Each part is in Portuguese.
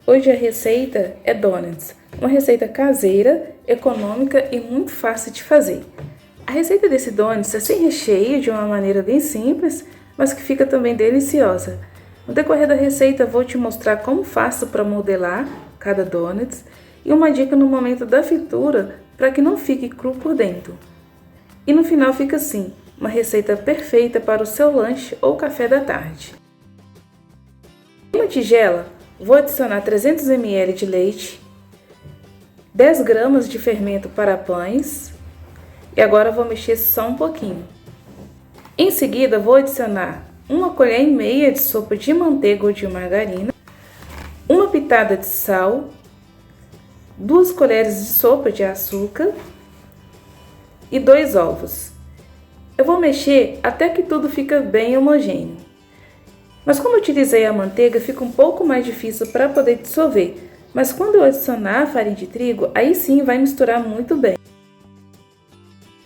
Hoje a receita é donuts, uma receita caseira, econômica e muito fácil de fazer. A receita desse donuts é sem recheio, de uma maneira bem simples, mas que fica também deliciosa. No decorrer da receita vou te mostrar como faço para modelar cada donuts e uma dica no momento da fritura para que não fique cru por dentro. E no final fica assim, uma receita perfeita para o seu lanche ou café da tarde. Em uma tigela, vou adicionar 300 ml de leite, 10 gramas de fermento para pães e agora vou mexer só um pouquinho. Em seguida, vou adicionar 1,5 colher de sopa de manteiga ou de margarina, uma pitada de sal, 2 colheres de sopa de açúcar e 2 ovos. Eu vou mexer até que tudo fica bem homogêneo. Mas como eu utilizei a manteiga, fica um pouco mais difícil para poder dissolver. Mas quando eu adicionar a farinha de trigo, aí sim vai misturar muito bem.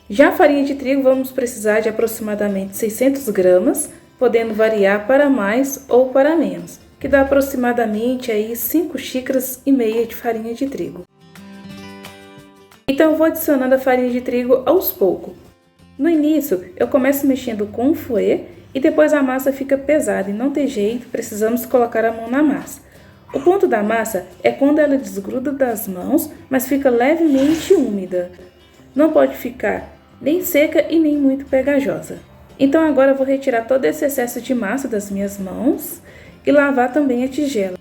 Já a farinha de trigo vamos precisar de aproximadamente 600 gramas, podendo variar para mais ou para menos, que dá aproximadamente aí 5 xícaras e meia de farinha de trigo. Então eu vou adicionando a farinha de trigo aos poucos. No início eu começo mexendo com o fouet e depois a massa fica pesada e não tem jeito, precisamos colocar a mão na massa. O ponto da massa é quando ela desgruda das mãos, mas fica levemente úmida. Não pode ficar nem seca e nem muito pegajosa. Então agora eu vou retirar todo esse excesso de massa das minhas mãos e lavar também a tigela.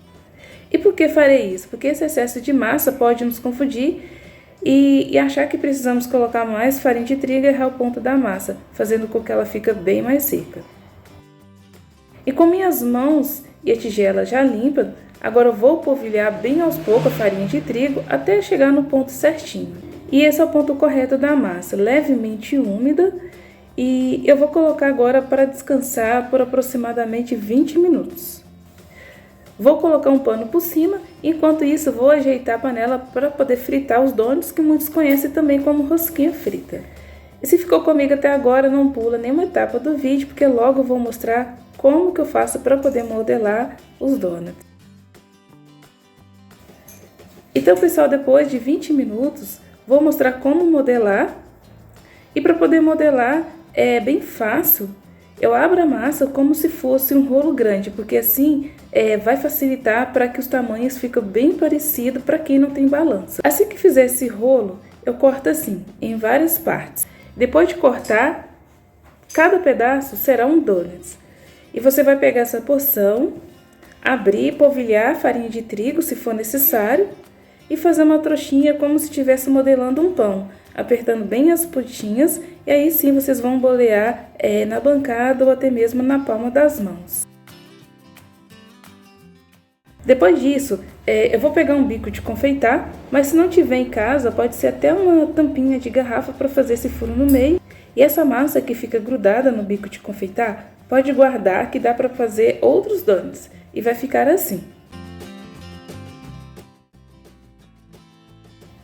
E por que farei isso? Porque esse excesso de massa pode nos confundir e achar que precisamos colocar mais farinha de trigo e errar o ponto da massa, fazendo com que ela fique bem mais seca. E com minhas mãos e a tigela já limpa, agora eu vou polvilhar bem aos poucos a farinha de trigo até chegar no ponto certinho. E esse é o ponto correto da massa, levemente úmida, e eu vou colocar agora para descansar por aproximadamente 20 minutos. Vou colocar um pano por cima, enquanto isso vou ajeitar a panela para poder fritar os donuts, que muitos conhecem também como rosquinha frita. E se ficou comigo até agora, não pula nenhuma etapa do vídeo, porque logo eu vou mostrar como que eu faço para poder modelar os donuts. Então, pessoal, depois de 20 minutos, vou mostrar como modelar. E para poder modelar é bem fácil. Eu abro a massa como se fosse um rolo grande, porque assim vai facilitar para que os tamanhos fiquem bem parecidos para quem não tem balança. Assim que fizer esse rolo, eu corto assim, em várias partes. Depois de cortar, cada pedaço será um donut. E você vai pegar essa porção, abrir, polvilhar a farinha de trigo, se for necessário, e fazer uma trouxinha como se estivesse modelando um pão, apertando bem as pontinhas, e aí sim vocês vão bolear na bancada ou até mesmo na palma das mãos. Depois disso, eu vou pegar um bico de confeitar, mas se não tiver em casa, pode ser até uma tampinha de garrafa para fazer esse furo no meio. E essa massa que fica grudada no bico de confeitar, pode guardar que dá para fazer outros donuts e vai ficar assim.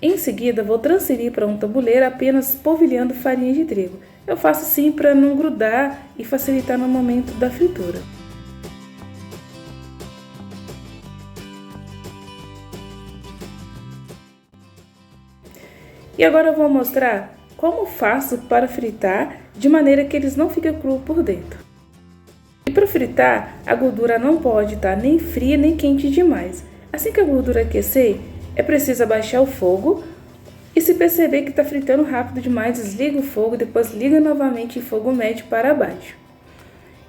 Em seguida, vou transferir para um tabuleiro apenas polvilhando farinha de trigo. Eu faço assim para não grudar e facilitar no momento da fritura. E agora eu vou mostrar como faço para fritar de maneira que eles não fiquem crus por dentro. E para fritar, a gordura não pode estar nem fria nem quente demais. Assim que a gordura aquecer, é preciso abaixar o fogo e se perceber que está fritando rápido demais, desliga o fogo e depois liga novamente em fogo médio para baixo.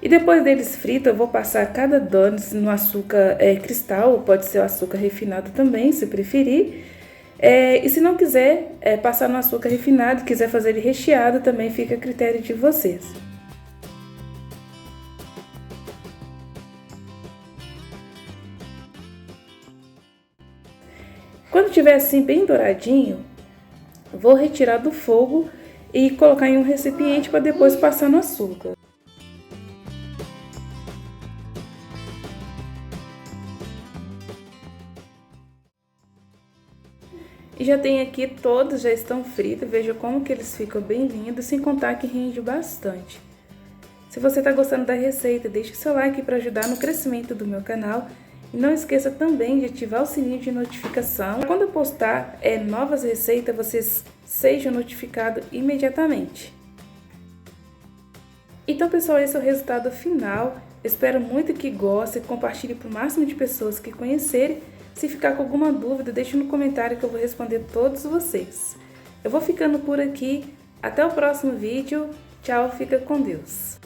E depois deles fritos, eu vou passar cada donut no açúcar cristal, ou pode ser o açúcar refinado também, se preferir. E se não quiser passar no açúcar refinado, quiser fazer ele recheado, também fica a critério de vocês. Quando estiver assim bem douradinho, vou retirar do fogo e colocar em um recipiente para depois passar no açúcar. E já tem aqui, todos já estão fritos, veja como que eles ficam bem lindos, sem contar que rende bastante. Se você está gostando da receita, deixe seu like para ajudar no crescimento do meu canal E não esqueça também de ativar o sininho de notificação. Quando eu postar novas receitas, vocês sejam notificados imediatamente. Então, pessoal, esse é o resultado final. Espero muito que gostem, compartilhe para o máximo de pessoas que conhecerem. Se ficar com alguma dúvida, deixe no comentário que eu vou responder todos vocês. Eu vou ficando por aqui. Até o próximo vídeo. Tchau, fica com Deus.